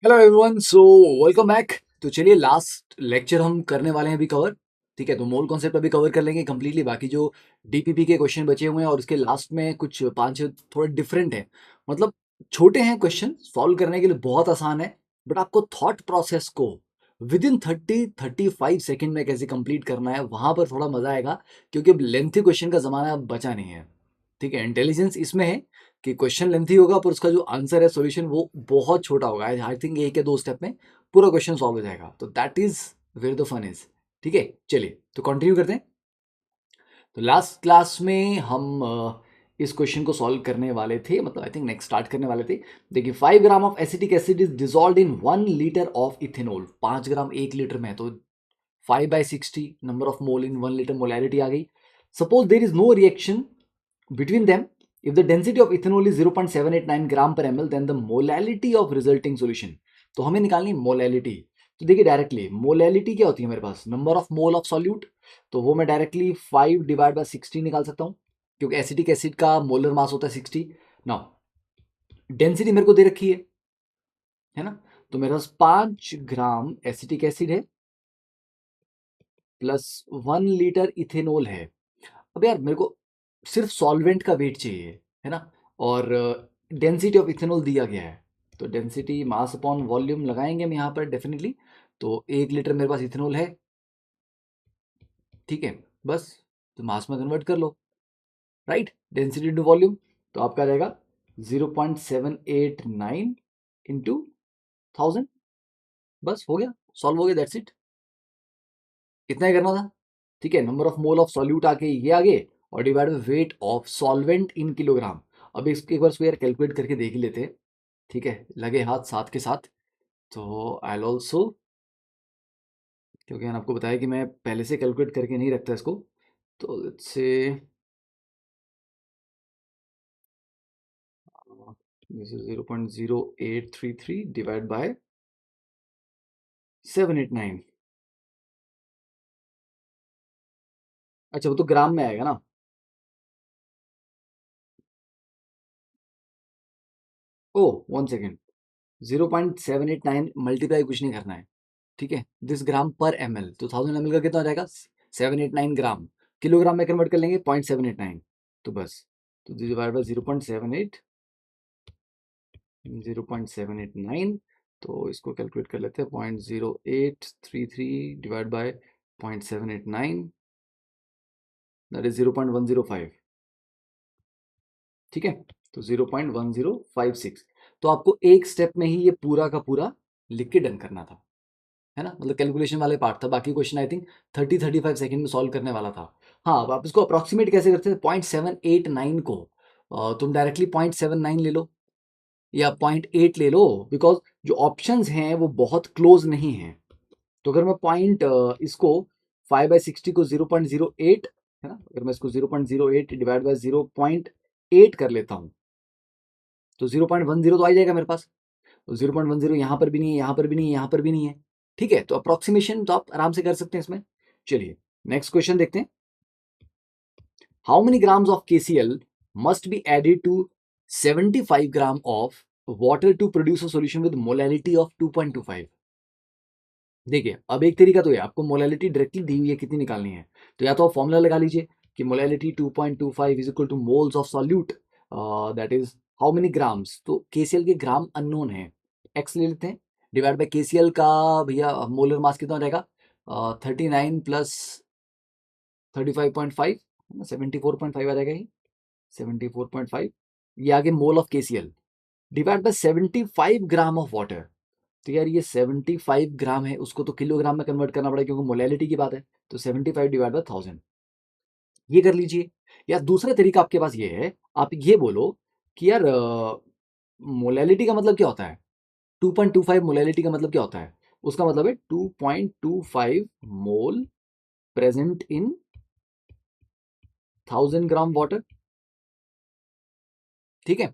Hello everyone, so welcome back. तो चलिए last lecture हम करने वाले हैं अभी कवर। ठीक है, तो मोल कॉन्सेप्ट अभी कवर कर लेंगे कंप्लीटली। बाकी जो डीपीपी के क्वेश्चन बचे हुए हैं और उसके लास्ट में कुछ पांच छह थोड़े डिफरेंट है, मतलब छोटे हैं क्वेश्चन, सॉल्व करने के लिए बहुत आसान है। बट आपको थॉट प्रोसेस को विद इन 30-35 सेकेंड में कैसे कंप्लीट करना है, वहां पर थोड़ा मजा आएगा। क्योंकि अब लेंथी क्वेश्चन का जमाना अब बचा नहीं है। ठीक है, इंटेलिजेंस इसमें है कि क्वेश्चन लेंथी होगा पर उसका जो आंसर है, सॉल्यूशन, वो बहुत छोटा होगा। आई थिंक एक या दो स्टेप में पूरा क्वेश्चन सॉल्व हो जाएगा। तो that is where the fun is. ठीक है, चलिए तो कंटिन्यू करते हैं। तो लास्ट क्लास में हम इस क्वेश्चन को सॉल्व करने वाले थे, मतलब आई थिंक नेक्स्ट स्टार्ट करने वाले थे। देखिए, 5 gram of acetic acid is dissolve in 1 litre of ethanol. 5 gram 1 litre में है, तो 5/60 number of mole in 1 litre, molarity आ गई। Suppose there is no reaction between them. If the density of ethanol is 0.789 gram per ml, then the molality of resulting solution. तो हमें निकालनी molality. तो देखिए डायरेक्टली मोलैलिटी क्या होती है मेरे पास, number of mole of solute. तो वो मैं डायरेक्टली 5/60 निकाल सकता हूँ, क्योंकि एसिटिक एसिड का मोलर मास होता है 60। नाउ डेंसिटी मेरे को दे रखी है ना। तो मेरे पास 5 ग्राम एसिटिक एसिड है प्लस 1 लीटर इथेनॉल है। अब यार मेरे को सिर्फ सॉल्वेंट का वेट चाहिए, है ना। और डेंसिटी ऑफ इथेनॉल दिया गया है। तो डेंसिटी मास अपॉन वॉल्यूम लगाएंगे हम यहाँ पर डेफिनेटली। तो 1 लीटर मेरे पास इथेनॉल है, ठीक है। बस तो मास में कन्वर्ट कर लो, राइट। डेंसिटी टू वॉल्यूम, तो आपका आ जाएगा 0.789 इंटू 1000। बस हो गया, सॉल्व हो गया, दैट्स इट। इतना ही करना था। ठीक है, number of mole of solute आके ये आगे, और divide by weight of solvent in kilogram. अब इसको एक बार यार कैलकुलेट करके देख ही लेते हैं। ठीक है, लगे हाथ साथ के साथ। तो आई ऑल्सो, क्योंकि मैंने आपको बताया कि मैं पहले से कैलकुलेट करके नहीं रखता इसको। तो let's say this is 0.0833 divide by 789। अच्छा, वो तो ग्राम में आएगा ना। ओ 1 सेकेंड, 0.789 मल्टीप्लाई कुछ नहीं करना है। ठीक है, दिस ग्राम पर एम एल, तो 1000 ml का कितना हो जाएगा, 789 ग्राम। किलोग्राम में कन्वर्ट कर लेंगे 0.789। तो बस, तो डिवाइड बाय 0.789। तो इसको कैलकुलेट कर लेते हैं, 0.0833 डिवाइड बाय 0.789, दैट इज 0.105। ठीक है, तो 0.1056। तो आपको एक स्टेप में ही ये पूरा का पूरा लिख के डन करना था, है ना। मतलब कैलकुलेशन वाले पार्ट था, बाकी क्वेश्चन आई थिंक 30-35 सेकेंड में सॉल्व करने वाला था। हाँ, अब आप इसको अप्रोक्सीमेट कैसे करते हैं, 0.789 को तुम डायरेक्टली 0.79 ले लो या 0.8 ले लो, बिकॉज जो ऑप्शंस हैं वो बहुत क्लोज नहीं हैं। तो अगर मैं इसको 5/60 को 0.08, है ना, अगर मैं इसको 0.08 डिवाइड बाय 0.8 कर लेता हूँ, तो 0.10 तो आ जाएगा मेरे पास। तो 0.10 यहाँ पर भी नहीं है, यहाँ पर भी नहीं है, यहाँ पर भी नहीं है। ठीक है, तो अप्रोक्सीमेशन तो आप आराम से कर सकते हैं इसमें। चलिए नेक्स्ट क्वेश्चन देखते हैं। How many grams of KCl must be added to 75 gram of water to produce a solution with molality of 2.25। देखिए, अब एक तरीका तो है, आपको मोलैलिटी डायरेक्टली दी हुई है, कितनी निकालनी है। तो या तो आप फॉर्मूला लगा लीजिए कि molality 2.25 is equal two moles of solute, that is how many grams. तो KCl के ग्राम अननोन है, एक्स ले लेते हैं, डिवाइड बाय KCl का भैया मोलर मास कितना हो जाएगा, 39 प्लस 35.5, 74.5 आ जाएगा ही, 74.5। ये आगे mole of KCl divide by 75 gram of water. तो यार ये 75 ग्राम है, उसको तो किलोग्राम में कन्वर्ट करना पड़ेगा क्योंकि मोलैलिटी की बात है। तो 75 डिवाइड बाय 1000, ये कर लीजिए। या दूसरा तरीका आपके पास ये है, आप ये बोलो कि यार मोलैलिटी का मतलब क्या होता है, 2.25 मोलैलिटी का मतलब क्या होता है, उसका मतलब है 2.25 मोल प्रेजेंट इन 1000 ग्राम वाटर। ठीक है,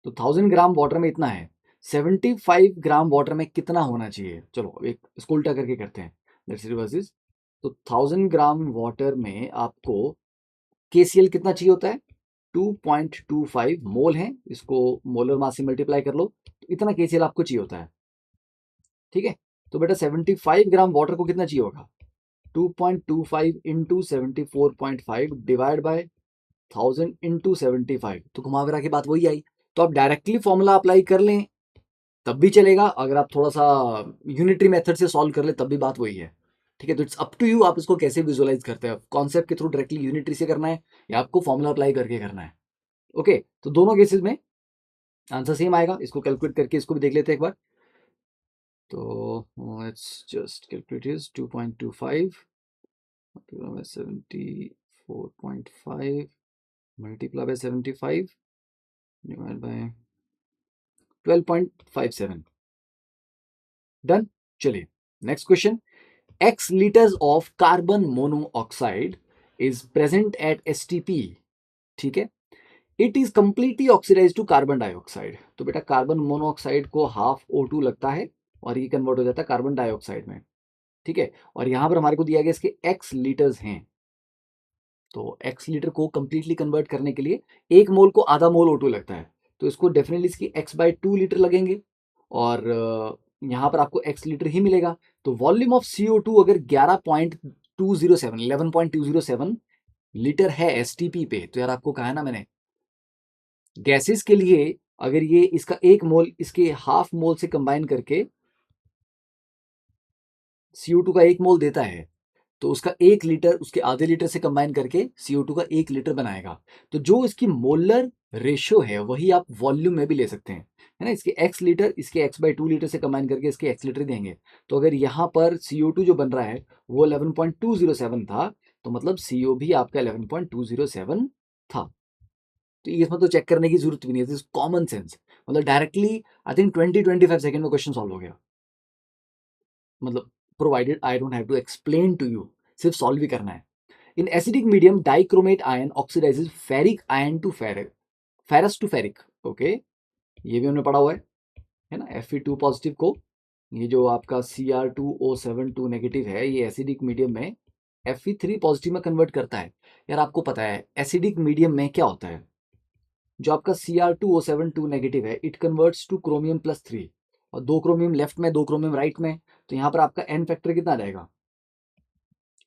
तो 1000 ग्राम वाटर में इतना है, 75 ग्राम वाटर में कितना होना चाहिए। चलो एक इसको उल्टा करके करते हैं, लेट्स रिवर्स दिस। तो 1000 ग्राम वाटर में आपको KCl कितना चाहिए होता है, 2.25 मोल है, इसको मोलर मास से मल्टीप्लाई कर लो, तो इतना KCl आपको चाहिए होता है। ठीक है, तो बेटा 75 ग्राम वाटर को कितना चाहिए होगा, 2.25 इंटू 74.5 डिवाइड बाय 1000 इंटू 75, तो घुमा फिरा की बात वही आई। तो आप डायरेक्टली फॉर्मूला अप्लाई कर लें तब भी चलेगा, अगर आप थोड़ा सा यूनिटरी मेथड से सॉल्व कर ले तब भी बात वही है। ठीक है, तो इट्स अप टू यू, आप इसको कैसे विजुअलाइज करते हैं, कॉन्सेप्ट के थ्रू डायरेक्टली यूनिटरी से करना है या आपको फॉर्मूला अप्लाई करके करना है। ओके, तो दोनों केसेस में आंसर सेम आएगा। इसको कैलकुलेट करके इसको भी देख लेते हैं एक बार। तो let's just calculate is 2.25 74.5 multiply by 75 divide by 12.57। Done. चलिए next question, x liters of carbon monoxide is present at STP, ठीक है, it is completely oxidize to carbon dioxide. तो बेटा कार्बन मोनोऑक्साइड को हाफ O2 लगता है और ये कन्वर्ट हो जाता है कार्बन डाइऑक्साइड में। ठीक है, और यहां पर हमारे को दिया गया इसके x लीटर्स हैं, तो x लीटर को कंप्लीटली कन्वर्ट करने के लिए एक मोल को आधा मोल O2 लगता है, तो इसको डेफिनेटली इसकी x/2 लीटर लगेंगे और यहाँ पर आपको x लीटर ही मिलेगा। तो वॉल्यूम ऑफ CO2 अगर 11.207 लीटर है STP पे, तो यार आपको कहा है ना मैंने, गैसेस के लिए अगर ये इसका एक मोल इसके हाफ मोल से कंबाइन करके CO2 का एक मोल देता है, तो उसका 1 लीटर उसके आधे लीटर से कंबाइन करके CO2 का 1 लीटर बनाएगा। तो जो इसकी मोलर रेशियो है वही आप वॉल्यूम में भी ले सकते हैं, है ना, इसके x लीटर इसके x/2 लीटर से कंबाइन करके इसके x लीटर देंगे। तो अगर यहाँ पर CO2 जो बन रहा है वो 11.207 था, तो मतलब CO भी आपका 11.207 था। तो इसमें तो चेक करने की जरूरत भी नहीं है, कॉमन सेंस, मतलब डायरेक्टली आई थिंक 20-25 सेकंड में क्वेश्चन सॉल्व हो गया, मतलब provided I don't have to explain to you, सिर्फ सॉल्व ही करना है। In acidic medium dichromate ion oxidizes ferric ion to ferric, ferrous to ferric. Okay, ये भी हमने पढ़ा हुआ है ना, Fe2 पॉजिटिव को, ये जो आपका Cr2O7 नेगेटिव है, ये एसिडिक मीडियम में Fe3 पॉजिटिव में कन्वर्ट करता है। यार आपको पता है एसिडिक मीडियम में क्या होता है, जो आपका Cr2O7 नेगेटिव है इट कन्वर्ट्स टू क्रोमियम+3, और 2 क्रोमियम लेफ्ट में 2 क्रोमियम राइट में, तो यहाँ पर आपका एन फैक्टर कितना आ जाएगा,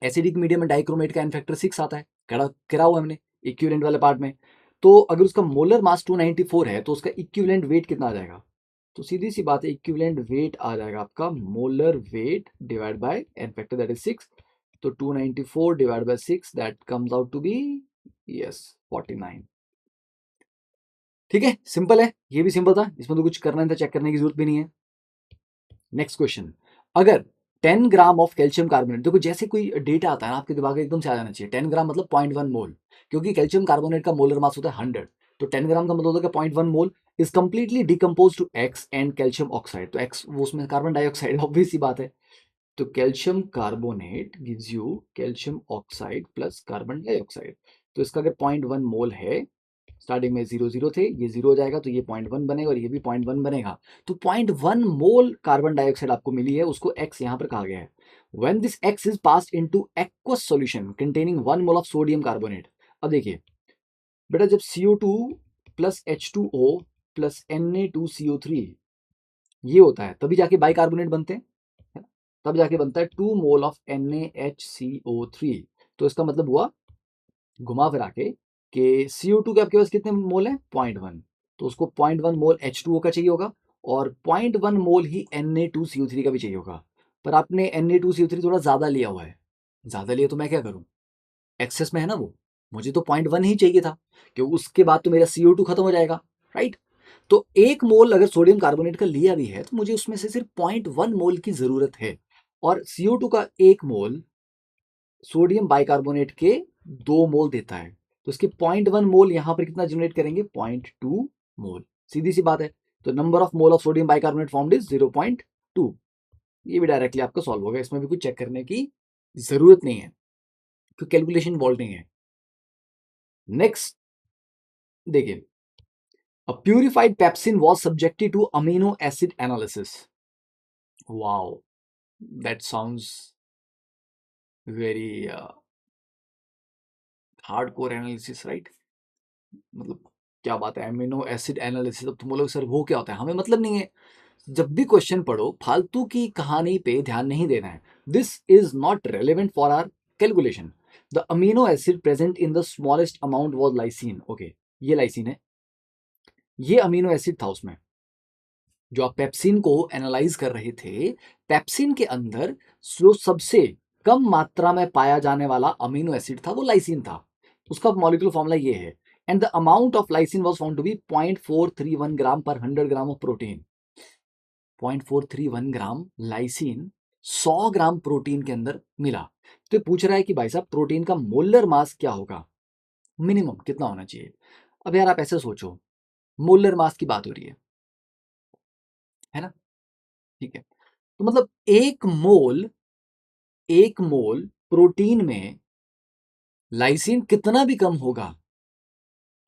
एसिडिक मीडियम में डाइक्रोमेट का एन फैक्टर 6 आता है, करा हुआ हमने इक्विवेलेंट वाले पार्ट में। तो अगर उसका मोलर मास 294 है तो उसका इक्विवेलेंट वेट कितना आ जाएगा, तो सीधी सी बात है इक्विवेलेंट वेट आ जाएगा आपका molar weight divide by N factor that is 6। तो 294 divide by 6 that comes out to be yes 49। ठीक है, सिंपल है, ये भी सिंपल था, इसमें तो कुछ करना नहीं था, चेक करने की जरूरत भी नहीं है। नेक्स्ट क्वेश्चन, अगर 10 ग्राम ऑफ कैल्शियम कार्बोनेट, देखो जैसे कोई डेटा आता है ना आपके दिमाग में एकदम से आ जाना चाहिए, 10 ग्राम मतलब 0.1 मोल, क्योंकि कैल्शियम कार्बोनेट का मोलर मास होता है 100, तो 10 ग्राम का मतलब होता है 0.1 mole is completely decompose to x and calcium oxide, तो एक्स वो उसमें कार्बन डाइऑक्साइड, ऑब्वियस सी बात है। तो calcium carbonate gives you calcium oxide plus carbon dioxide, तो इसका अगर 0.1 मोल है, स्टार्टिंग में 0 0 थे, ये 0 हो जाएगा तो ये 0.1 बनेगा और ये भी 0.1 बनेगा, तो 0.1 मोल कार्बन डाइऑक्साइड आपको मिली है, उसको x यहां पर कहा गया है। When this x is passed into aqueous solution containing 1 mole of sodium carbonate. अब देखिए बेटा, जब CO2 plus H2O plus Na2CO3 ये होता है तभी जाके बाइकार्बोनेट बनते हैं, है ना? तब जाके बनता है 2 मोल ऑफ NaHCO3। तो इसका मतलब हुआ घुमा फिरा के कि CO2 के आपके पास कितने मोल है, 0.1, तो उसको 0.1 मोल H2O का चाहिए होगा और 0.1 मोल ही Na2CO3 का भी चाहिए होगा, पर आपने Na2CO3 थोड़ा ज्यादा लिया हुआ है, ज्यादा लिया तो मैं क्या करूं, एक्सेस में है ना वो, मुझे तो 0.1 ही चाहिए था, क्योंकि उसके बाद तो मेरा CO2 खत्म हो जाएगा, राइट। तो एक मोल अगर सोडियम कार्बोनेट का लिया भी है तो मुझे उसमें से सिर्फ 0.1 मोल की जरूरत है, और CO2 का एक मोल सोडियम बाइकार्बोनेट के 2 मोल देता है, तो इसके 0.1 मोल यहां पर कितना जनरेट करेंगे, 0.2 मोल, सीधी सी बात है। तो number of mole of sodium bicarbonate formed is 0.2। ये भी डायरेक्टली आपका सॉल्व होगा, इसमें भी कुछ चेक करने की जरूरत नहीं है, क्योंकि कैलकुलेशन वॉल्व नहीं है। नेक्स्ट देखिए, a purified pepsin was subjected to amino acid analysis. Wow, that sounds very hardcore analysis, right? मतलब क्या बात है, अमीनो एसिड एनालिसिस। अब तुम बोलोगे सर वो क्या होता है, हमें मतलब नहीं है, जब भी क्वेश्चन पढ़ो फालतू की कहानी पे ध्यान नहीं देना है. This is not relevant for our calculation. The amino acid present in the smallest amount was lysine. Okay, ये लाइसिन है, ये अमीनो एसिड था उसमें. जो आप पेप्सिन को एनालाइज कर रहे थे, पेप्सिन के अंदर जो सबसे कम मात्रा में पाया जाने वाला अमीनो एसिड था वो लाइसिन था. उसका मॉलिक्यूलर फॉर्मूला ये है. And the amount of lysine was found to be 0.431 gram per 100 gram of protein. 0.431 gram lysine 100 gram protein के अंदर मिला. तो ये पूछ रहा है कि भाई साहब प्रोटीन का मोलर मास क्या होगा, मिनिमम कितना होना चाहिए. अब यार आप ऐसे सोचो, मोलर मास की बात हो रही है ना. ठीक है, तो मतलब एक मोल प्रोटीन में लाइसिन कितना भी कम होगा,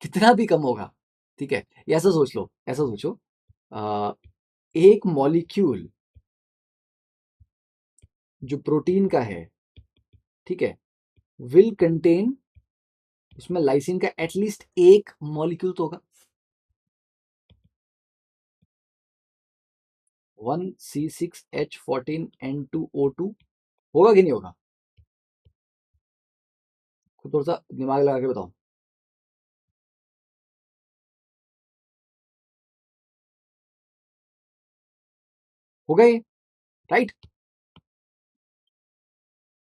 कितना भी कम होगा. ठीक है, ये ऐसा सोच लो, ऐसा सोचो, आ, एक मॉलिक्यूल जो प्रोटीन का है, ठीक है, विल कंटेन, उसमें लाइसिन का एटलीस्ट एक मॉलिक्यूल तो होगा. 1C6H14N2O2 होगा कि नहीं होगा. खुद थोड़ा सा दिमाग लगा के बताओ. होगा ये, राइट.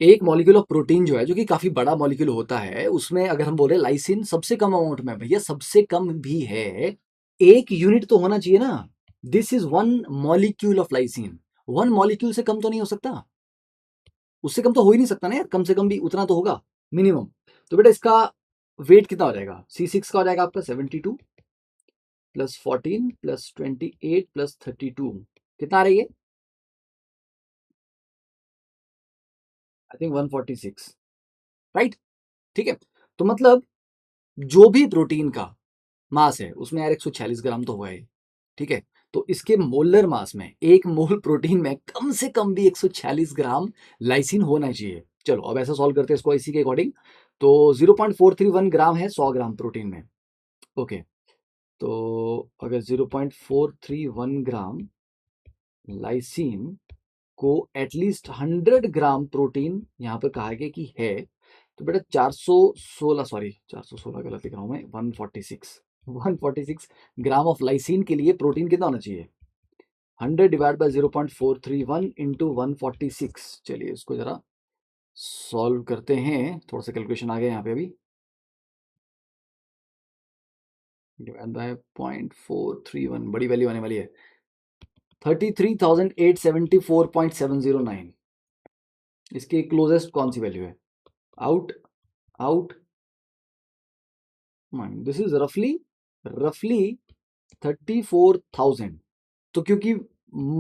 एक मॉलिक्यूल ऑफ प्रोटीन जो है, जो कि काफी बड़ा मॉलिक्यूल होता है, उसमें अगर हम बोले लाइसिन सबसे कम अमाउंट में, भैया सबसे कम भी है, एक यूनिट तो होना चाहिए ना. This is one molecule of lysine. One molecule से कम तो नहीं हो सकता, उससे कम तो हो ही नहीं सकता ना यार, कम से कम भी उतना तो होगा मिनिमम. तो बेटा इसका वेट कितना हो जाएगा, C6 का हो जाएगा आपका 72 प्लस 14 प्लस 28 प्लस 32, कितना आ रही है, आई थिंक 146, राइट. ठीक है, तो मतलब जो भी प्रोटीन का मास है उसमें यार 146 ग्राम तो हुआ है. ठीक है, तो इसके मोलर मास में, एक मोल प्रोटीन में कम से कम भी 146 ग्राम लाइसिन होना चाहिए. चलो अब ऐसा सॉल्व करते हैं इसको इसी के अकॉर्डिंग. तो 0.431 ग्राम है 100 ग्राम प्रोटीन में. ओके, तो अगर 0.431 ग्राम लाइसिन को एटलीस्ट 100 ग्राम प्रोटीन यहाँ पर कहा गया कि है, तो बेटा 416, सॉरी 416 गलत लिख रहा हूँ मैं, 146 ग्राम ऑफ लाइसिन के लिए प्रोटीन कितना होना चाहिए, 100 डिवाइड बाय 0.431 इंटू 146. चलिए इसको जरा सॉल्व करते हैं, थोड़ा सा कैलकुलेशन आ गया यहाँ पे अभी. डिवाइड बाय 0.431, बड़ी वैल्यू आने वाली है, 33,874.709. इसकी क्लोजेस्ट कौन सी वैल्यू है, out out mind, this is रफली 34,000. तो क्योंकि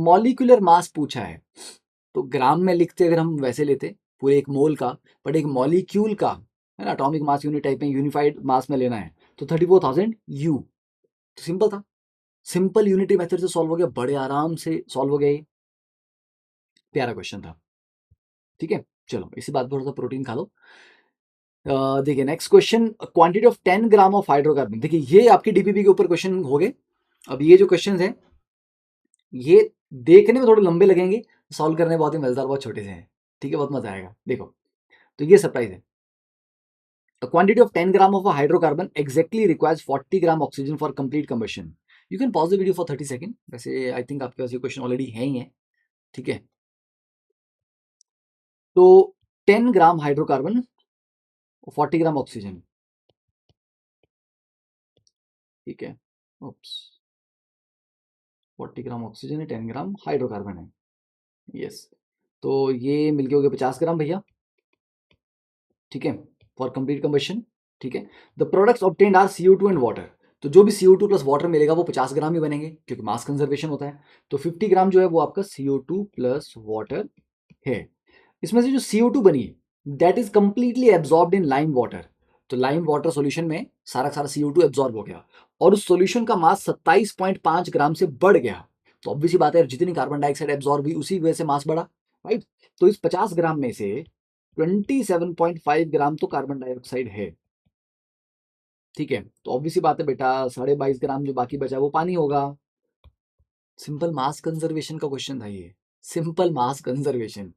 मॉलिक्यूलर मास पूछा है, तो ग्राम में लिखते अगर हम वैसे लेते पूरे एक मोल का, बट एक मॉलिक्यूल का है ना, एटॉमिक मास यूनिट टाइप में यूनिफाइड मास में लेना है, तो 34,000 यू. तो सिंपल था, सिंपल यूनिटी मेथड से सॉल्व हो गया, बड़े आराम से सॉल्व हो गया ये. प्यारा क्वेश्चन था. ठीक है, चलो इसी बात पर थोड़ा सा प्रोटीन खा लो. देखिए next question, quantity of 10 gram of hydrocarbon. देखिए ये आपकी डीपीपी के ऊपर क्वेश्चन हो गए. अब ये जो क्वेश्चन है ये देखने में थोड़े लंबे लगेंगे, सॉल्व करने बहुत ही मजेदार, बहुत छोटे से हैं. ठीक है, बहुत मजा आएगा. देखो, तो ये सरप्राइज है. A quantity of 10 gram of a hydrocarbon exactly requires 40 gram oxygen for complete combustion. You can pause the video for 30 seconds. वैसे आई थिंक आपके पास ये क्वेश्चन ऑलरेडी है ही है. ठीक है, तो 10 ग्राम हाइड्रोकार्बन, 40 ग्राम ऑक्सीजन. ठीक है, ओप्स, 40 ग्राम ऑक्सीजन है, 10 ग्राम हाइड्रोकार्बन है. यस, तो ये मिलके हो गया 50 ग्राम भैया. ठीक है, फॉर कंप्लीट कंबशन. ठीक है, the products obtained are CO2 and water. तो जो भी CO2 प्लस वाटर मिलेगा वो 50 ग्राम ही बनेंगे, क्योंकि मास कंजर्वेशन होता है. तो 50 ग्राम जो है वो आपका CO2 प्लस वाटर है. इसमें से जो CO2 बनी है that is completely absorbed in lime water. तो लाइम वाटर सॉल्यूशन में सारा सारा CO2 एब्जॉर्ब हो गया, और उस सॉल्यूशन का मास 27.5 ग्राम से बढ़ गया. तो ऑब्वियसली बात है, जितनी कार्बन डाइऑक्साइड एब्जॉर्ब हुई उसी वजह से मास बढ़ा, राइट. तो इस 50 ग्राम में से 27.5 ग्राम तो कार्बन डाइऑक्साइड है. ठीक है, तो ऑब्वियसली बात है बेटा, 22.5 ग्राम जो बाकी बचा वो पानी होगा. सिंपल मास कंजर्वेशन का क्वेश्चन था ये, सिंपल मास कंजर्वेशन।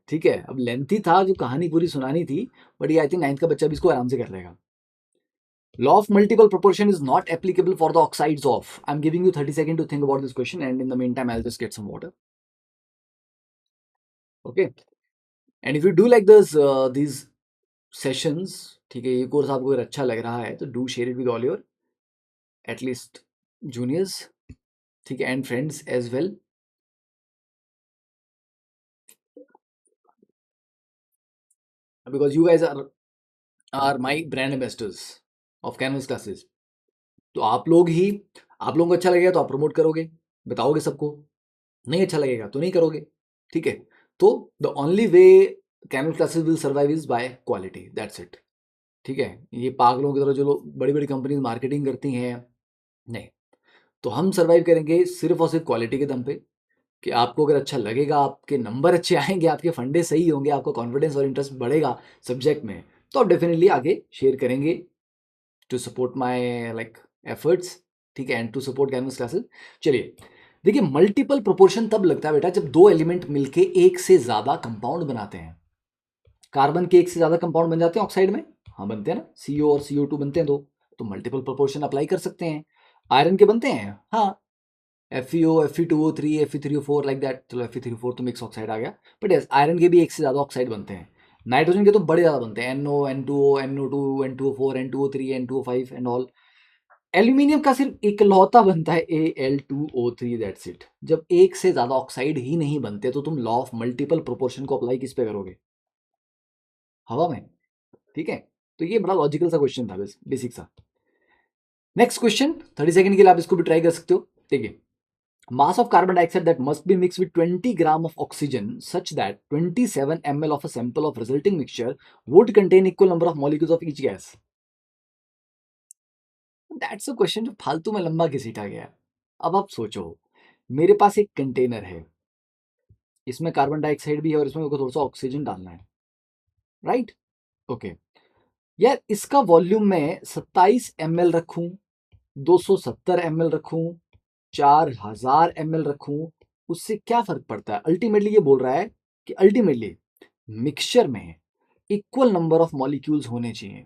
ठीक है, अब लेंथी था, जो कहानी पूरी सुनानी थी, बट ये आई थिंक 9th का बच्चा भी इसको आराम से कर लेगा। Law of multiple proportion is not applicable for the oxides of. I'm giving you 30 seconds to think about this question, and in the meantime, I'll just get some water. Okay. And if you do like this, these sessions, ठीक है, ये course आपको अगर अच्छा लग रहा है तो do share it with all your at least juniors, ठीक है, and friends as well. Because you guys are my brand ambassadors of Canvas classes. तो आप लोग ही, आप लोगों को अच्छा लगेगा तो आप प्रमोट करोगे, बताओगे सबको, नहीं अच्छा लगेगा तो नहीं करोगे। ठीक है, तो the only way canvas classes will survive is by quality, that's it. ठीक है, ये पागलों की तरह जो लोग बड़ी बड़ी कंपनीज मार्केटिंग करती हैं, नहीं, तो हम सर्वाइव करेंगे सिर्फ और सिर्फ क्वालिटी के दम पे, कि आपको अगर अच्छा लगेगा, आपके नंबर अच्छे आएंगे, आपके फंडे सही होंगे, आपका कॉन्फिडेंस और इंटरेस्ट बढ़ेगा सब्जेक्ट में, तो आप डेफिनेटली आगे शेयर करेंगे to support my like efforts. ठीक है, and to support Canvas classes. चलिए, देखिए, मल्टीपल प्रोपोर्शन तब लगता है बेटा जब दो एलिमेंट मिलके एक से ज्यादा कंपाउंड बनाते हैं। कार्बन के एक से ज्यादा कंपाउंड बन जाते हैं ऑक्साइड में, हाँ बनते हैं ना, CO और CO2 बनते हैं दो, तो मल्टीपल प्रोपोर्शन अप्लाई कर सकते हैं। आयरन के बनते हैं, हाँ, FeO, Fe2O3, Fe3O4 like that. चलो Fe3O4 तो मिक्स ऑक्साइड आ गया, बट यस, आयरन के भी एक से ज्यादा ऑक्साइड बनते हैं। नाइट्रोजन के तो बड़े ज्यादा बनते हैं, NO, N2O, NO2, N2O4, N2O3, N2O5 and all. Aluminium का सिर्फ इकलौता बनता है Al2O3, दैट्स इट। जब एक से ज्यादा ऑक्साइड ही नहीं बनते तो तुम लॉ ऑफ मल्टीपल प्रोपोर्शन को अप्लाई किस पे करोगे? हवा में। ठीक है, तो ये बड़ा लॉजिकल सा क्वेश्चन था, बेसिक सा। नेक्स्ट क्वेश्चन, 30 सेकंड के लिए आप इसको भी ट्राई कर सकते हो। ठीक है, mass of carbon dioxide that must be mixed with 20 gram of oxygen such that 27 ml of a sample of resulting mixture would contain equal number of molecules of each gas. That's a question जो फालतू में लंबा घिसीटा गया। अब आप सोचो, मेरे पास एक कंटेनर है, इसमें कार्बन डाइऑक्साइड भी है और इसमें मेरे को थोड़ा सा ऑक्सीजन डालना है, राइट? ओके, यार इसका वॉल्यूम मैं 27 ml रखूं, 270 ml रखूं, 4000 ml रखूं, उससे क्या फर्क पड़ता है? अल्टीमेटली ये बोल रहा है कि अल्टीमेटली मिक्सचर में इक्वल नंबर ऑफ मॉलिक्यूल्स होने चाहिए।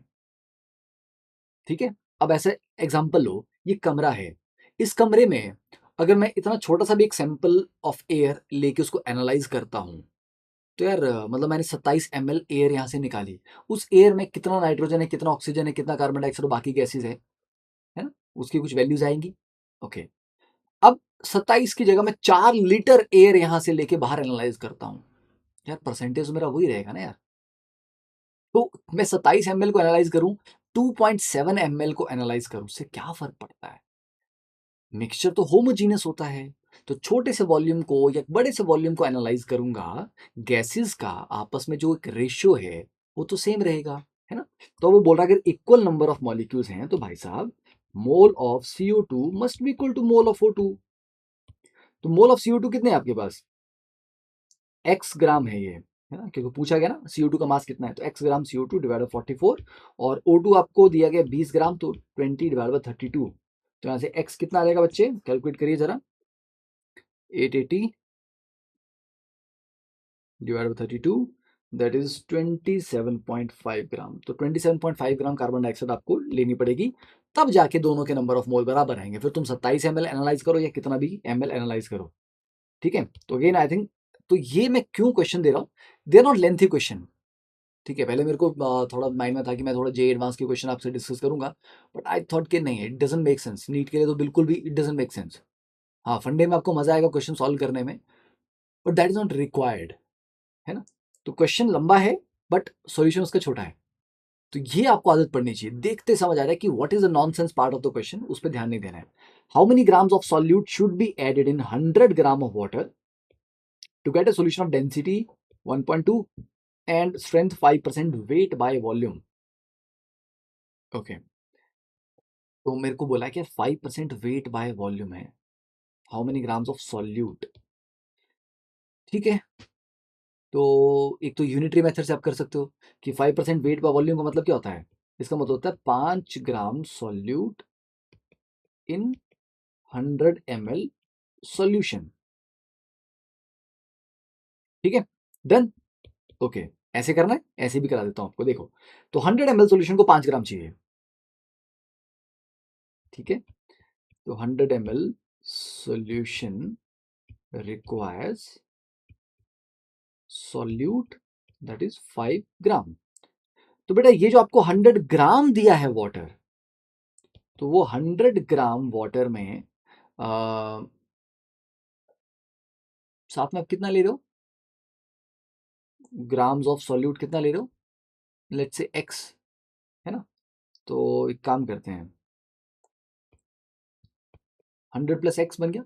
ठीक है, अब ऐसे एग्जांपल लो, ये कमरा है, इस कमरे में अगर मैं इतना छोटा सा भी एक सैंपल ऑफ एयर लेके उसको एनालाइज करता हूं, तो यार मतलब मैंने 27 ml एयर यहाँ से निकाली, उस एयर में कितना नाइट्रोजन है, कितना ऑक्सीजन है, कितना कार्बन डाइऑक्साइड और बाकी गैसेज है ना, उसकी कुछ वैल्यूज आएंगी। ओके, अब 27 की जगह मैं 4 लीटर एयर यहां से लेके बाहर एनालाइज करता हूं, यार परसेंटेज मेरा वही रहेगा ना यार। तो मैं 27 ml को एनालाइज करूं, 2.7 ml को एनालाइज करूं, उससे क्या फर्क पड़ता है? मिक्सचर तो होमोजीनियस होता है, तो छोटे से वॉल्यूम को या बड़े से वॉल्यूम को एनालाइज करूंगा, गैसेस का आपस में जो एक रेशियो है वो तो सेम रहेगा, है ना। तो वो बोल रहा है अगर इक्वल नंबर ऑफ मॉलिक्यूल्स हैं तो भाई साहब mole of CO2 must be equal to mole of O2। तो मोल ऑफ CO2 कितने हैं आपके पास? x ग्राम है ये, है ना, क्योंकि पूछा गया ना CO2 का मास कितना है, तो x gram CO2 divide by 44, और O2 आपको दिया गया 20 ग्राम, तो 20 डिवाइड बाय 32। तो यहाँ से x कितना आ जाएगा बच्चे, कैलकुलेट करिए जरा, 880 डिवाइड बाय 32, दैट इज 27.5 ग्राम। तो 27.5 ग्राम कार्बन डाइऑक्साइड आपको लेनी पड़ेगी, तब जाके दोनों के नंबर ऑफ मोल बराबर आएंगे। फिर तुम 27 ml एनालाइज करो या कितना भी ml एनालाइज करो। ठीक है, तो अगेन आई थिंक, तो ये मैं क्यों क्वेश्चन दे रहा हूँ, they are not lengthy question. ठीक है, पहले मेरे को थोड़ा माइंड में था कि मैं थोड़ा जे एडवांस के क्वेश्चन आपसे डिस्कस करूंगा, बट आई थॉट कि नहीं, it doesn't make sense, NEET के लिए तो बिल्कुल भी इट डजंट मेक सेंस। हाँ, फंडे में आपको मजा आएगा क्वेश्चन सॉल्व करने में, but that is not required, है ना। तो क्वेश्चन लंबा है बट सॉल्यूशन उसका छोटा है, तो ये आपको आदत पड़नी चाहिए, देखते समझ आ रहा है कि what is the nonsense part of the question, उस पर ध्यान नहीं देना है। How many grams of solute should be added in 100 gram of water to get a solution of density 1.2 and strength 5% weight by volume। Okay, तो मेरे को बोला है कि 5% वेट बाय वॉल्यूम है, how many grams of solute. ठीक है, तो एक तो यूनिटरी मेथड से आप कर सकते हो कि 5% वेट बाय वॉल्यूम का मतलब क्या होता है, इसका मतलब होता है 5 ग्राम सॉल्यूट इन 100 ml सॉल्यूशन। ठीक है, डन। ओके, ऐसे करना है, ऐसे भी करा देता हूं आपको। देखो, तो 100 ml सॉल्यूशन को 5 ग्राम चाहिए। ठीक है, तो 100 ml solution requires solute that is 5 ग्राम। तो बेटा ये जो आपको 100 ग्राम दिया है वाटर, तो वो 100 ग्राम वाटर में साथ में आप कितना ले रहे हो, ग्राम्स ऑफ सॉल्यूट कितना ले रहे हो, लेट्स से x, है ना। तो एक काम करते हैं, 100 प्लस एक्स बन गया,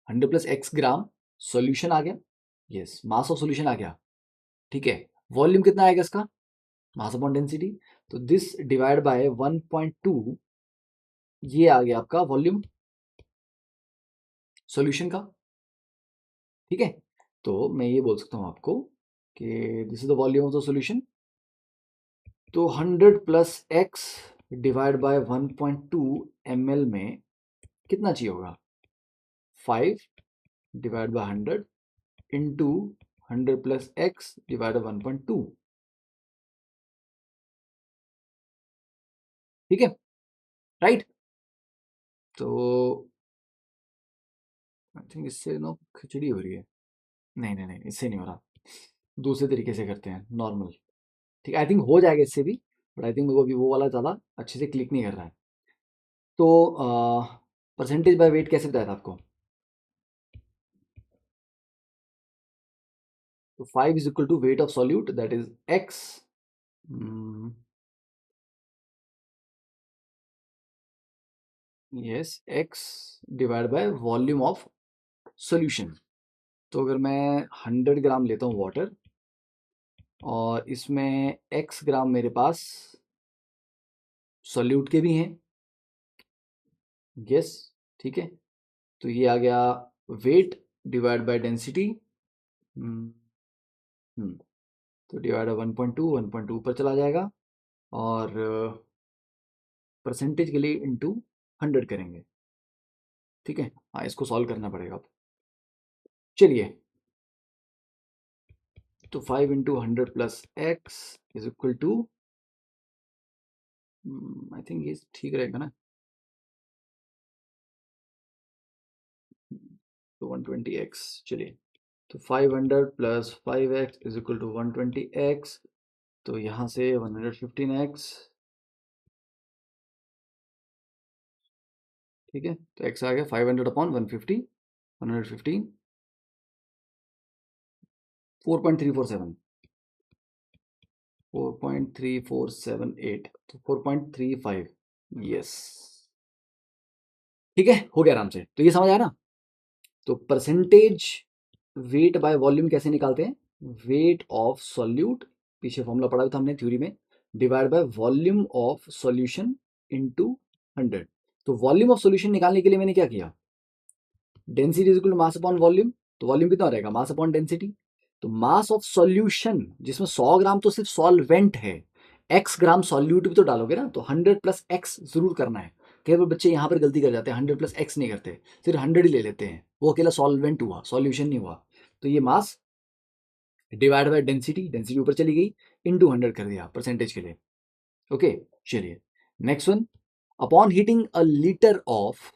100 प्लस एक्स ग्राम सॉल्यूशन आ गया। यस, मास ऑफ सॉल्यूशन आ गया। ठीक है, वॉल्यूम कितना आएगा इसका, मास अपॉन डेंसिटी, तो दिस डिवाइड बाय 1.2, ये आ गया आपका वॉल्यूम सॉल्यूशन का। ठीक है, तो मैं ये बोल सकता हूँ आपको कि this is the volume of the solution. तो 100 plus x divide bye 1.2 ml में कितना चाहिए होगा, 5 divide by 100 into 100 plus x divide bye 1.2। ठीक है, राइट। तो आई थिंक इससे ना खिचड़ी हो रही है। नहीं नहीं नहीं, इससे नहीं हो रहा, दूसरे तरीके से करते हैं, नॉर्मल। ठीक है, आई थिंक हो जाएगा इससे भी, बट आई थिंक मेरे को अभी वो वाला ज़्यादा अच्छे से क्लिक नहीं कर रहा है। तो परसेंटेज बाय वेट कैसे बताया था आपको, तो 5 is equal to weight of solute that is x, yes, x divide by volume of solution. तो अगर मैं 100 ग्राम लेता हूँ वाटर, और इसमें x ग्राम मेरे पास सॉल्यूट के भी हैं, यस, ठीक है, तो ये आ गया वेट डिवाइड बाय डेंसिटी, तो डिवाइड बाय 1.2, 1.2 ऊपर चला जाएगा, और परसेंटेज के लिए इंटू 100 करेंगे। ठीक है, हाँ, इसको सॉल्व करना पड़ेगा अब। चलिए, तो 5 into 100 plus x is equal to, I think ये ठीक रहेगा ना, तो 120x। चलिए, तो 500 plus 5x is equal to 120x, तो यहाँ से 115x। ठीक है, तो x आ गया 500 अपॉन 150, 115, 4.347, 4.3478, तो 4.35, यस। ठीक है, हो गया आराम से, तो ये समझ आया ना। तो परसेंटेज वेट बाय वॉल्यूम कैसे निकालते हैं, वेट ऑफ सॉल्यूट, पीछे फॉर्मूला पढ़ा था हमने थ्योरी में, divide by volume of solution into 100। तो वॉल्यूम ऑफ सॉल्यूशन निकालने के लिए मैंने क्या किया, density is equal to mass upon volume, तो वॉल्यूम कितना रहेगा, मास अपॉन डेंसिटी। तो मास ऑफ सॉल्यूशन, जिसमें 100 ग्राम तो सिर्फ सॉल्वेंट है, x ग्राम सॉल्यूट भी तो डालोगे ना, तो 100 प्लस x जरूर करना है। कई बार बच्चे यहाँ पर गलती कर जाते हैं, 100 प्लस x नहीं करते, सिर्फ 100 ही ले लेते हैं, वो अकेला सॉल्वेंट हुआ, सॉल्यूशन नहीं हुआ। तो ये mass divide by density, density ऊपर चली गई, इनटू 100 कर दिया परसेंटेज के लिए। ओके, चलिए next one, upon heating a litre of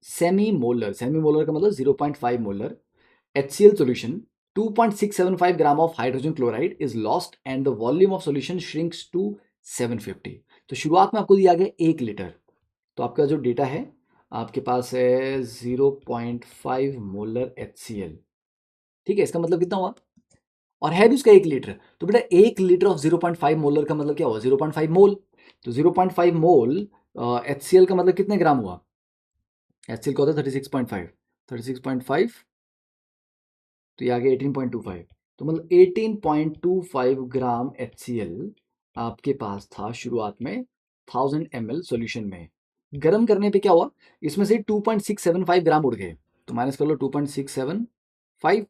semi molar, semi molar का मतलब 0.5 molar HCl solution, 2.675 gram of hydrogen chloride is lost and the volume of solution shrinks to 750। तो शुरुआत में आपको दिया गया 1 लीटर, तो आपका जो डेटा है आपके पास है 0.5 मोलर HCl। ठीक है, इसका मतलब कितना हुआ, और है भी उसका 1 लीटर, तो बेटा 1 लीटर ऑफ 0.5 मोलर का मतलब क्या हुआ, 0.5 मोल। तो 0.5 मोल HCl का मतलब कितने ग्राम हुआ, HCl का होता है 36.5, 36.5, तो ये आ गया 18.25, तो मतलब 18.25 ग्राम HCl आपके पास था शुरुआत में 1000 ml सॉल्यूशन में। गर्म करने पे क्या हुआ, इसमें से 2.675 ग्राम उड़ गए, तो माइनस कर लो 2.675,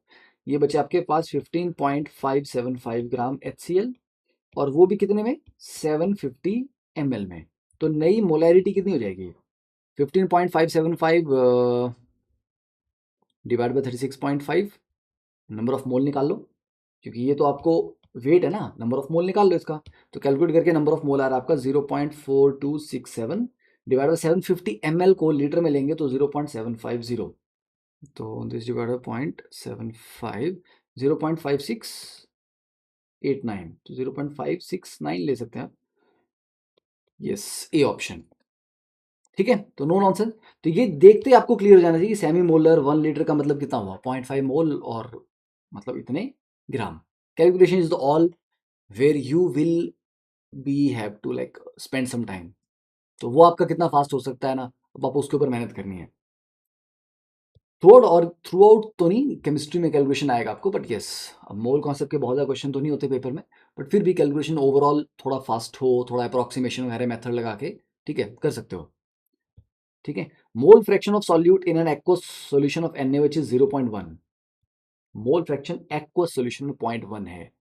ये बचे आपके पास 15.575 ग्राम HCl, और वो भी कितने में, 750 ml में। तो नई मोलैरिटी कितनी हो जाएगी, 15.575 डिवाइड बाय 36.5, नंबर ऑफ मोल निकाल लो, क्योंकि ये तो आपको वेट है ना, नंबर ऑफ मोल निकाल लो इसका। तो कैलकुलेट करके नंबर ऑफ मोल आ रहा है आपका 0.4267 डिवाइड बाय 750 ml को लीटर में लेंगे तो 0.750, तो दिस डिवाइड बाय 0.75 0.5689, तो 0.569 ले सकते हैं आप। Yes, A option. ठीक है, तो नो नॉनसेंस। तो ये देखते ही आपको क्लियर हो जाना चाहिए कि सेमी मोलर 1 लीटर का मतलब कितना हुआ, 0.5 मोल और मतलब इतने gram. Calculation is the all where you will be have to like spend some time. तो वो आपका कितना फास्ट हो सकता है ना, अब आपको उसके ऊपर मेहनत करनी है। थ्रू आउट तो नहीं, केमिस्ट्री में कैलकुलेशन आएगा आपको, बट यस, अब मोल कॉन्सेप्ट के बहुत ज़्यादा क्वेश्चन तो नहीं होते पेपर में, बट फिर भी कैलकुलेशन ओवरऑल थोड़ा फास्ट हो, थोड़ा अप्रॉक्सीमेशन वगैरह मेथड लगा के, ठीक है, कर सकते हो। ठीक है, mole fraction of solute in an aqueous solution of NaOH is 0.1। Mole fraction aqueous solution में 0.1 है,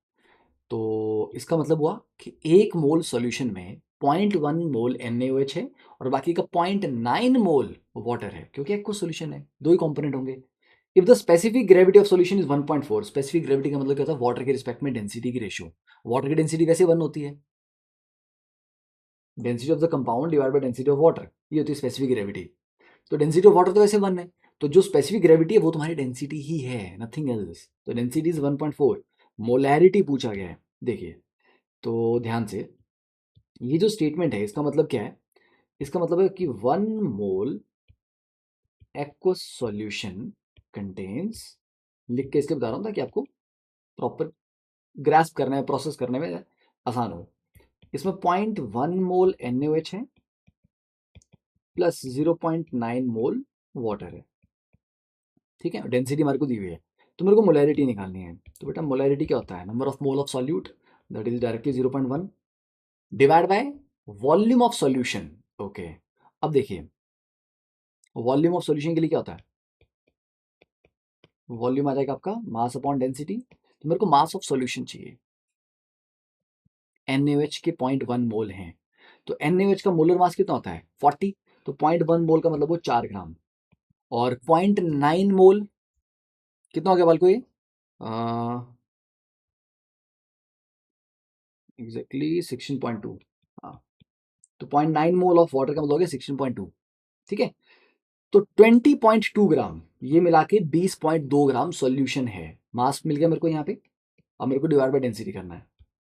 तो इसका मतलब हुआ कि 1 मोल सॉल्यूशन में 0.1 मोल NaOH है और बाकी का 0.9 मोल वाटर है, क्योंकि एक्वस सॉल्यूशन है, दो ही कंपोनेंट होंगे। If the specific gravity of solution is 1.4, specific gravity का मतलब क्या होता है, वाटर के रिस्पेक्ट में डेंसिटी की रेशियो। वाटर की डेंसिटी वैसे 1 होती है, density of the compound divide by density of water, ये होती है स्पेसिफिक ग्रेविटी। तो डेंसिटी ऑफ वाटर तो वैसे 1 है, तो जो स्पेसिफिक ग्रेविटी है वो तुम्हारी डेंसिटी ही है, नथिंग एल्स। तो डेंसिटी इज 1.4। मोलैरिटी पूछा गया है, देखिए तो ध्यान से, ये जो स्टेटमेंट है इसका मतलब क्या है, इसका मतलब है कि 1 मोल एक्वस सॉल्यूशन कंटेन्स, लिख के इसलिए बता रहा हूँ ताकि आपको प्रॉपर ग्रास्प करने में, प्रोसेस करने में आसान हो। इसमें 0.1 मोल NaOH है प्लस 0.9 मोल वाटर है। ठीक है, डेंसिटी हमारे को दी हुई है, तो मेरे को मोलैरिटी निकालनी है। तो बेटा मोलैरिटी क्या होता है, number of mole of solute, that is directly 0.1 divide by volume of solution. Okay, अब देखिए वॉल्यूम ऑफ सॉल्यूशन के लिए क्या होता है, वॉल्यूम आ जाएगा आपका मास अपॉन डेंसिटी, तो मेरे को मास ऑफ सॉल्यूशन चाहिए। NaOH के 0.1 मोल हैं, तो NaOH का मोलर मास कितना होता है 40, तो 0.1 मोल का मतलब वो 4 ग्राम, और 0.9 मोल कितना हो गया बाल को ये एग्जैक्टली 16.2। हाँ, तो 0.9 मोल ऑफ वाटर का मतलब हो गया 16.2। ठीक है, तो 20.2 ग्राम ये मिला के 20.2 ग्राम सॉल्यूशन है, मास मिल गया मेरे को यहाँ पे। अब मेरे को डिवाइड बाय डेंसिटी करना है,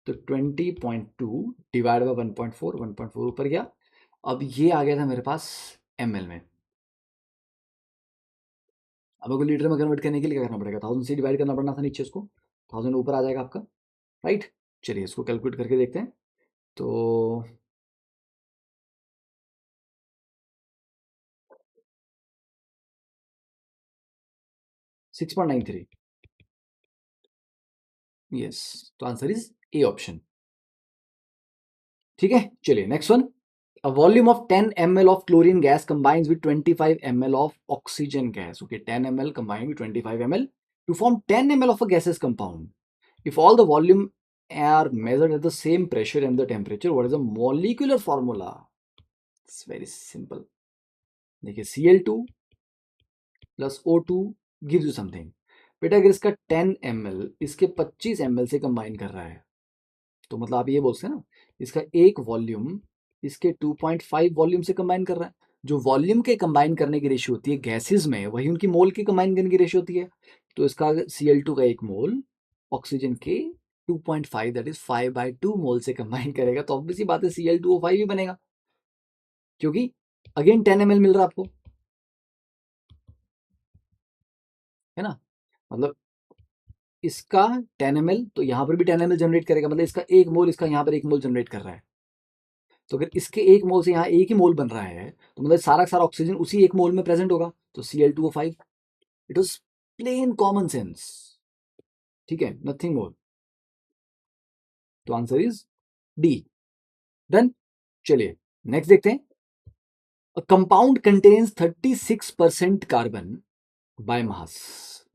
तो 20.2 डिवाइड बाय 1.4, 1.4 ऊपर गया। अब ये आ गया था मेरे पास ml में। अब मेरे को लीटर में कन्वर्ट करने के लिए क्या करना पड़ेगा, 1000 से डिवाइड करना पड़ना था नीचे उसको, 1000 ऊपर आ जाएगा आपका, राइट। चलिए इसको कैलकुलेट करके देखते हैं। तो 6.93, यस, तो आंसर इज ए ऑप्शन। ठीक है, चलिए next one. A volume of 10 ml of chlorine gas combines with 25 ml of oxygen gas. Okay, 10 ml combined with 25 ml to form 10 ml of a gaseous compound. If all the volume are measured at the same pressure and the temperature, what is the molecular formula? It's very simple. देखिए Cl2 plus O2 gives you something. बेटा अगर इसका 10 ml इसके 25 ml से combine कर रहा है, तो मतलब आप ये बोल सकते हैं ना, इसका एक वॉल्यूम इसके 2.5 वॉल्यूम से कंबाइन कर रहा है। जो वॉल्यूम के कंबाइन करने की रेशियो होती है गैसेस में, वही उनकी मोल की कंबाइन करने की रेशियो होती है। तो इसका Cl2 का एक मोल ऑक्सीजन के 2.5 दैट इज 5/2 मोल से कंबाइन करेगा, तो ऑब्वियसली बात है Cl2O5 ही बनेगा, क्योंकि अगेन 10 ml मिल रहा है आपको, है ना। मतलब इसका 10 ml तो यहाँ पर भी 10 ml जनरेट करेगा, मतलब इसका एक मोल इसका यहाँ पर एक मोल जनरेट कर रहा है। तो अगर इसके एक मोल से यहाँ एक ही मोल बन रहा है, तो मतलब सारा सारा ऑक्सीजन उसी एक मोल में प्रेजेंट होगा, तो Cl2O5। It was plain common sense, ठीक है, नथिंग मोर। तो आंसर इज डी। डन। चलिए नेक्स्ट देखते हैं। A compound contains 36% carbon by mass.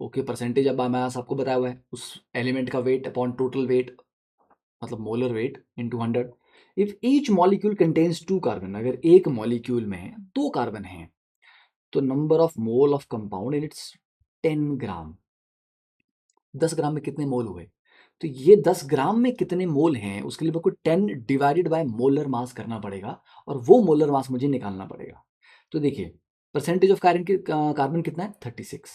Okay, percentage of by mass आपको बताया हुआ है, उस एलिमेंट का वेट अपॉन टोटल वेट, मतलब molar weight into 100 if each molecule contains 2 carbon, अगर एक मॉलिक्यूल में 2 कार्बन है तो number of mole of compound in its 10 ग्राम। 10 ग्राम में कितने मोल हुए? तो ये 10 ग्राम में कितने मोल हैं उसके लिए मेरे को 10 डिवाइडेड बाय मोलर मास करना पड़ेगा और वो मोलर मास मुझे निकालना पड़ेगा। तो देखिए परसेंटेज ऑफ कार्बन कितना है? 36।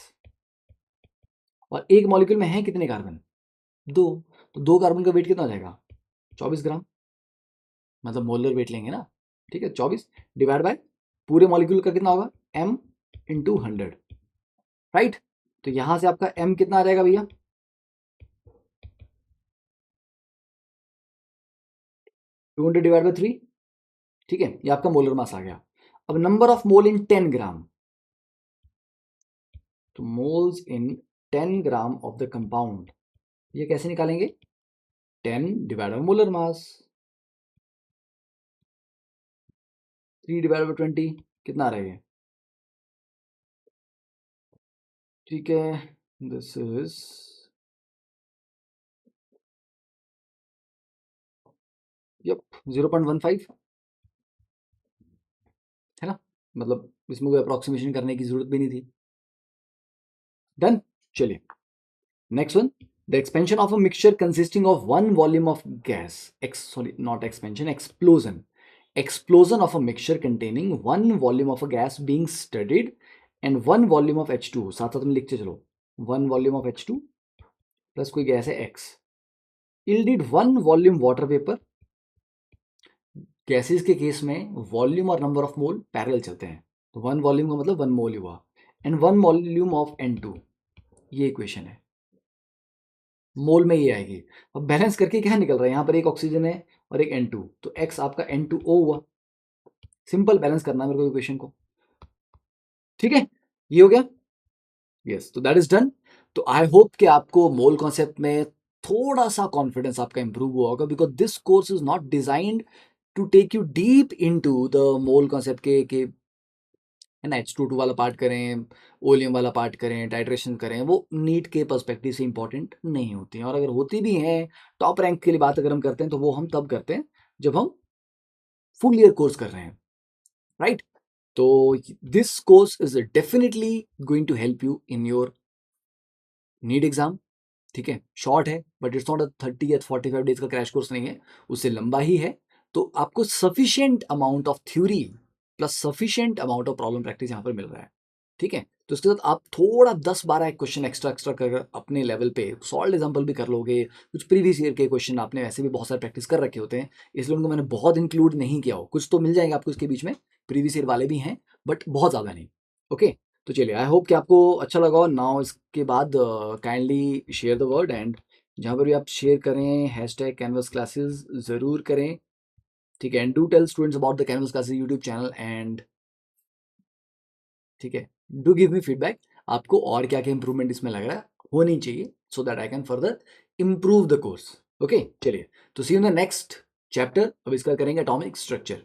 और एक मॉलिक्यूल में है कितने कार्बन? 2। तो 2 कार्बन का वेट कितना हो जाएगा? 24 ग्राम, मतलब मोलर वेट लेंगे ना, ठीक है। 24 डिवाइड बाय पूरे मॉलिक्यूल का कितना होगा? m into 100, right. तो यहां से आपका m कितना आ जाएगा भैया? 200 डिवाइड बाय 3, ठीक है, ये आपका मोलर मास आ गया। अब नंबर ऑफ मोल इन 10 ग्राम, तो moles in 10 gram of the compound, ये कैसे निकालेंगे? 10 divide by molar mass, 3 divide by 20 कितना आ रहा है? ठीक है, दिस इज यप 0.15, है ना। मतलब इसमें कोई अप्रोक्सीमेशन करने की जरूरत भी नहीं थी। डन। चलिए next one, the expansion of a mixture consisting of one volume of gas, sorry not expansion, explosion of a mixture containing one volume of a gas being studied and one volume of H2, साथ साथ में लिखते चलो, one volume of H2 plus कोई gas है X, yielded one volume water vapor। Gases के case में volume और नंबर ऑफ मोल पैरेलल चलते हैं, तो वन वॉल्यूम का मतलब वन मोल हुआ, and one volume of N2, ये इक्वेशन है, मोल में ये आएगी। अब बैलेंस करके क्या निकल रहा है, यहाँ पर एक ऑक्सीजन है और एक N2, तो X आपका N2O हुआ। सिंपल बैलेंस करना है मेरे को इक्वेशन को, ठीक है, ये हो गया। यस, तो दैट इज डन। तो आई होप कि आपको मोल कॉन्सेप्ट में थोड़ा सा कॉन्फिडेंस आपका इंप्रूव हुआ होगा, because this course is not designed to take you deep into the mole concept के है ना, H22 वाला पार्ट करें, ओलियम वाला पार्ट करें, टाइट्रेशन करें, वो नीट के पर्सपेक्टिव से इंपॉर्टेंट नहीं होती हैं। और अगर होती भी हैं, टॉप रैंक के लिए बात अगर हम करते हैं तो वो हम तब करते हैं जब हम फुल ईयर कोर्स कर रहे हैं, राइट। तो this course is definitely going to help you in your NEET exam, ठीक है। शॉर्ट है बट इट्स नॉट अ 30 या 45 डेज का क्रैश कोर्स नहीं है, उससे लंबा ही है। तो आपको sufficient amount of theory plus sufficient amount of problem practice यहाँ पर मिल रहा है, ठीक है। तो इसके साथ आप थोड़ा 10-12 क्वेश्चन एक्स्ट्रा कर अपने लेवल पे सॉल्व एग्जाम्पल भी कर लोगे। कुछ प्रीवियस ईयर के क्वेश्चन आपने वैसे भी बहुत सारे प्रैक्टिस कर रखे होते हैं, इसलिए उनको मैंने बहुत इंक्लूड नहीं किया हो। कुछ तो मिल जाएंगे आपको इसके बीच में, प्रीवियस ईयर वाले भी हैं बट बहुत ज़्यादा नहीं, ओके। तो चलिए आई होप कि आपको अच्छा लगा हो। नाउ इसके बाद kindly share the word, and जहाँ पर भी आप शेयर करें हैशटैग कैनवस क्लासेस ज़रूर करें, ठीक है। And do tell students about the Canvas classes YouTube channel, and ठीक है, डू गिव मी फीडबैक आपको और क्या क्या इंप्रूवमेंट इसमें लग रहा है होनी चाहिए, so that I can further improve the course, okay. चलिए, तो see you in the next chapter. अब इसका करेंगे एटॉमिक स्ट्रक्चर।